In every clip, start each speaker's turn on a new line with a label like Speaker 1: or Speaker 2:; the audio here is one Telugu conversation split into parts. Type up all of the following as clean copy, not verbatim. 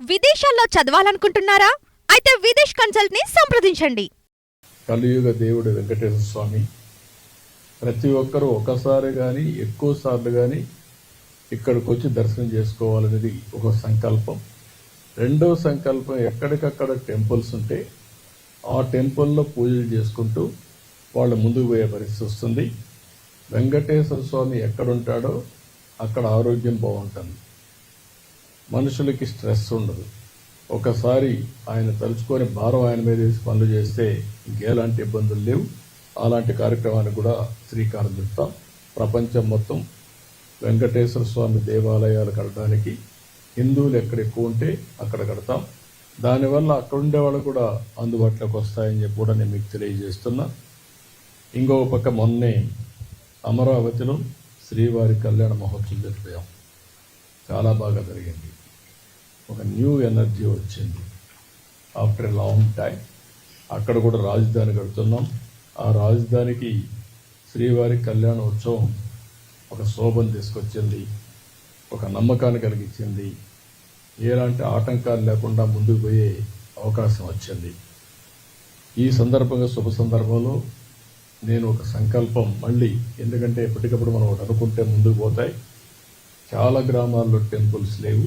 Speaker 1: విదేశాల్లో చదవాలనుకుంటున్నారా? అయితే విదేశ్ కన్సల్ట్ ని సంప్రదించండి.
Speaker 2: కలియుగ దేవుడు వెంకటేశ్వర స్వామి ప్రతి ఒక్కరూ ఒకసారి కానీ ఎక్కువ సార్లు కానీ ఇక్కడికి వచ్చి దర్శనం చేసుకోవాలనేది ఒక సంకల్పం. రెండవ సంకల్పం, ఎక్కడికక్కడ టెంపుల్స్ ఉంటే ఆ టెంపుల్లో పూజలు చేసుకుంటూ వాళ్ళు ముందుకు పోయే పరిస్థితి వస్తుంది. వెంకటేశ్వర స్వామి ఎక్కడుంటాడో అక్కడ ఆరోగ్యం బాగుంటుంది, మనుషులకి స్ట్రెస్ ఉండదు. ఒకసారి ఆయన తలుచుకొని భారం ఆయన మీద వేసి పనులు చేస్తే ఇంకెలాంటి ఇబ్బందులు లేవు. అలాంటి కార్యక్రమానికి కూడా శ్రీకారం చుడతాం. ప్రపంచం మొత్తం వెంకటేశ్వర స్వామి దేవాలయాలు కట్టడానికి హిందువులు ఎక్కడ ఎక్కువ ఉంటే అక్కడ కడతాం. దానివల్ల అక్కడ ఉండే వాళ్ళు కూడా అందుబాటులోకి వస్తాయని చెప్పి కూడా నేను మీకు తెలియజేస్తున్నా. ఇంకొక పక్క మొన్నే అమరావతిలో శ్రీవారి కళ్యాణ మహోత్సవం జరిపాం. చాలా బాగా జరిగింది. ఒక న్యూ ఎనర్జీ వచ్చింది ఆఫ్టర్ ఎ లాంగ్ టైం. అక్కడ కూడా రాజధాని కడుతున్నాం. ఆ రాజధానికి శ్రీవారి కళ్యాణ ఉత్సవం ఒక శోభను తీసుకొచ్చింది, ఒక నమ్మకాన్ని కలిగించింది. ఎలాంటి ఆటంకాలు లేకుండా ముందుకు పోయే అవకాశం వచ్చింది. ఈ సందర్భంగా శుభ సందర్భంలో నేను ఒక సంకల్పం మళ్ళీ, ఎందుకంటే ఎప్పటికప్పుడు మనం ఒకటి అనుకుంటే ముందుకు పోతాయి. చాలా గ్రామాల్లో టెంపుల్స్ లేవు,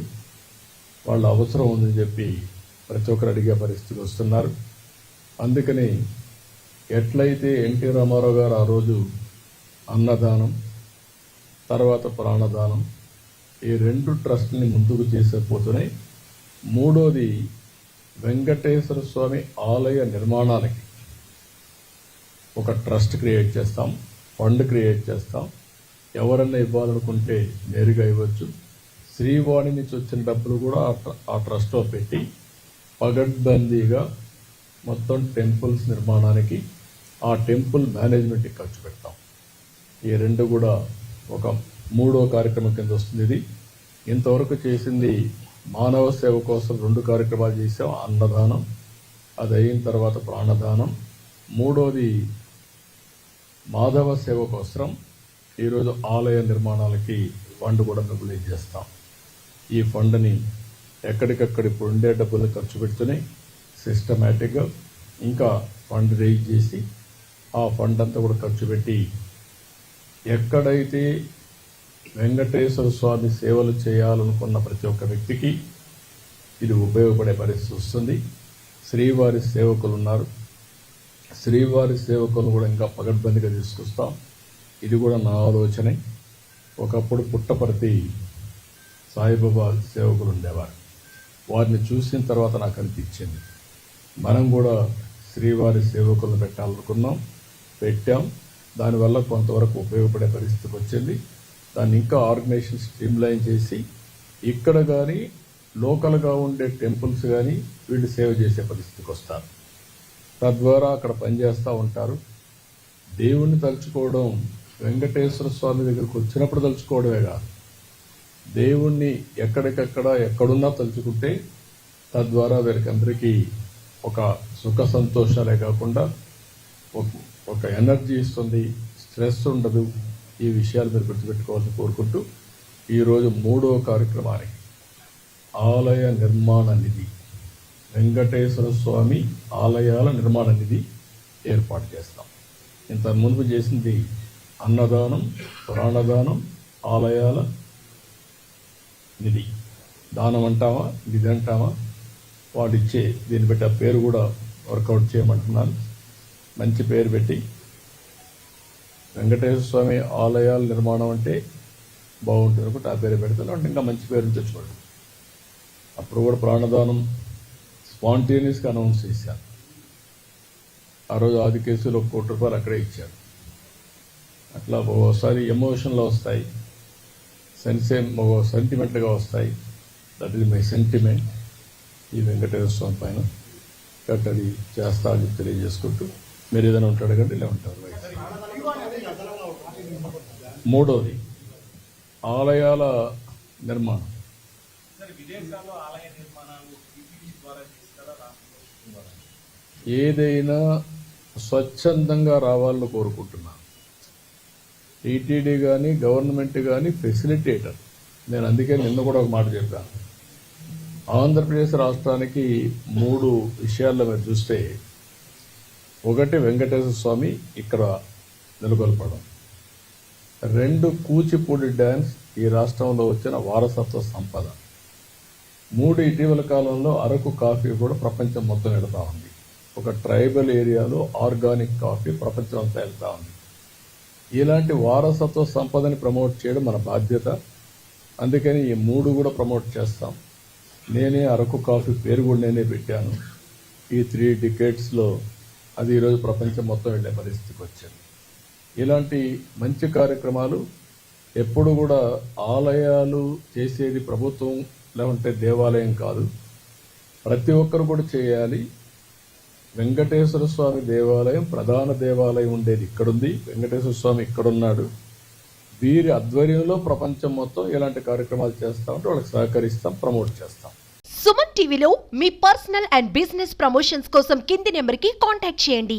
Speaker 2: వాళ్ళ అవసరం ఉందని చెప్పి ప్రతి ఒక్కరు అడిగే పరిస్థితికి వస్తున్నారు. అందుకని ఎట్లయితే ఎన్టీ రామారావు గారు ఆ రోజు అన్నదానం తర్వాత ప్రాణదానం ఈ రెండు ట్రస్ట్ని ముందుకు చేసేపోతున్నాయి. మూడోది వెంకటేశ్వర స్వామి ఆలయ నిర్మాణాలకి ఒక ట్రస్ట్ క్రియేట్ చేస్తాం, ఫండ్ క్రియేట్ చేస్తాం. ఎవరన్నా ఇవ్వాలనుకుంటే నేరుగా ఇవ్వచ్చు. శ్రీవాణి నుంచి వచ్చిన డబ్బులు కూడా ఆ ట్రస్ట్లో పెట్టి పగడ్బందీగా మొత్తం టెంపుల్స్ నిర్మాణానికి, ఆ టెంపుల్ మేనేజ్మెంట్కి ఖర్చు పెడతాం. ఈ రెండు కూడా ఒక మూడో కార్యక్రమం కింద వస్తుంది. ఇది ఇంతవరకు చేసింది మానవ సేవ కోసం 2 కార్యక్రమాలు చేసాం. అన్నదానం, అది అయిన తర్వాత ప్రాణదానం. మూడోది మాధవ సేవ కోసం ఈరోజు ఆలయ నిర్మాణాలకి ఫండ్ కూడా మొబిలైజ్ చేస్తాం. ఈ ఫండ్ని ఎక్కడికక్కడ ఇప్పుడు ఉండే డబ్బులు ఖర్చు పెడుతూనే సిస్టమేటిక్గా ఇంకా ఫండ్ రేజ్ చేసి ఆ ఫండ్ అంతా కూడా ఖర్చు పెట్టి ఎక్కడైతే వెంకటేశ్వర స్వామి సేవలు చేయాలనుకున్న ప్రతి ఒక్క వ్యక్తికి ఇది ఉపయోగపడే పరిస్థితి వస్తుంది. శ్రీవారి సేవకులు ఉన్నారు, శ్రీవారి సేవకులు కూడా ఇంకా పగడ్బందీగా తీసుకొస్తాం. ఇది కూడా నా ఆలోచనే. ఒకప్పుడు పుట్టపర్తి సాయిబాబా సేవకులు ఉండేవారు, వారిని చూసిన తర్వాత నాకు అనిపించింది మనం కూడా శ్రీవారి సేవకులను పెట్టాలనుకున్నాం, పెట్టాం. దానివల్ల కొంతవరకు ఉపయోగపడే పరిస్థితికి వచ్చింది. దాన్ని ఇంకా ఆర్గనైజేషన్ స్ట్రీమ్లైన్ చేసి ఇక్కడ కానీ లోకల్గా ఉండే టెంపుల్స్ కానీ వీళ్ళు సేవ చేసే పరిస్థితికి వస్తారు. తద్వారా అక్కడ పనిచేస్తూ ఉంటారు. దేవుణ్ణి తలుచుకోవడం వెంకటేశ్వర స్వామి దగ్గరకు వచ్చినప్పుడు తలుచుకోవడమే కాదు, దేవుణ్ణి ఎక్కడికక్కడ ఎక్కడున్నా తలుచుకుంటే తద్వారా వీరికందరికీ ఒక సుఖ సంతోషాలే కాకుండా ఒక ఎనర్జీ ఇస్తుంది, స్ట్రెస్ ఉండదు. ఈ విషయాలు మీరు గుర్తుపెట్టుకోవాలని కోరుకుంటూ ఈరోజు 3వ కార్యక్రమానికి ఆలయ నిర్మాణ నిధి, వెంకటేశ్వర స్వామి ఆలయాల నిర్మాణ నిధి ఏర్పాటు చేస్తాం. ఇంత ముందు చేసింది అన్నదానం, ప్రాణదానం, ఆలయాల నిధి. దానం అంటామా, నిధి అంటామా, వాడిచ్చే దీన్ని బట్టి ఆ పేరు కూడా వర్కౌట్ చేయమంటున్నాను. మంచి పేరు పెట్టి వెంకటేశ్వర స్వామి ఆలయాల నిర్మాణం అంటే బాగుంటుంది అనుకుంటే ఆ పేరు పెడతాను. అంటే ఇంకా మంచి పేరు తెచ్చుకోండి. అప్పుడు కూడా ప్రాణదానం స్పాంటేనియస్గా అనౌన్స్ చేశాను. ఆ రోజు ఆది కేసులో 1 కోటి రూపాయలు అక్కడే ఇచ్చారు. అట్లా ఒకసారి ఎమోషన్లో వస్తాయి, సెంటిమెంట్గా వస్తాయి. దట్ ఈజ్ మై సెంటిమెంట్ ఈ వెంకటేశ్వర స్వామి పైన. కాబట్టి అది చేస్తా అని తెలియజేసుకుంటూ మీరు ఏదైనా ఉంటాడు కంటే ఇలా ఉంటారు. మూడోది ఆలయాల నిర్మాణం. ఏదైనా స్వచ్ఛందంగా రావాలని కోరుకుంటున్నాను. టీటీడీ కానీ గవర్నమెంట్ కానీ ఫెసిలిటేటర్. నేను అందుకే నిన్న కూడా ఒక మాట చెప్పాను. ఆంధ్రప్రదేశ్ రాష్ట్రానికి 3 విషయాల్లో మీరు చూస్తే, ఒకటి వెంకటేశ్వర స్వామి ఇక్కడ నెలకొల్పడం, 2 కూచిపూడి డ్యాన్స్ ఈ రాష్ట్రంలో వచ్చిన వారసత్వ సంపద, 3 ఇటీవల కాలంలో అరకు కాఫీ కూడా ప్రపంచం మొత్తం వెళ్తా ఉంది. ఒక ట్రైబల్ ఏరియాలో ఆర్గానిక్ కాఫీ ప్రపంచం అంతా వెళ్తా ఉంది. ఇలాంటి వారసత్వ సంపదని ప్రమోట్ చేయడం మన బాధ్యత. అందుకని ఈ 3 కూడా ప్రమోట్ చేస్తాం. నేనే అరకు కాఫీ పేరు కూడా నేనే పెట్టాను. ఈ 3 డికేట్స్లో అది ఈరోజు ప్రపంచం మొత్తం వెళ్ళే పరిస్థితికి వచ్చింది. ఇలాంటి మంచి కార్యక్రమాలు ఎప్పుడు కూడా ఆలయాలు చేసేది ప్రభుత్వం లేకుంటే దేవాలయం కాదు, ప్రతి ఒక్కరు కూడా చేయాలి. వెంకటేశ్వర స్వామి దేవాలయం ప్రధాన దేవాలయం ఉండేది ఇక్కడుంది, వెంకటేశ్వర స్వామి ఇక్కడున్నాడు. వీరి ఆధ్వర్యంలో ప్రపంచం మొత్తం ఇలాంటి కార్యక్రమాలు చేస్తామంటే వాళ్ళకి సహకరిస్తాం, ప్రమోట్ చేస్తాం.
Speaker 3: సుమన్ టీవీలో మీ పర్సనల్ అండ్ బిజినెస్ ప్రమోషన్స్ కోసం కింది నెంబర్కి కాంటాక్ట్ చేయండి.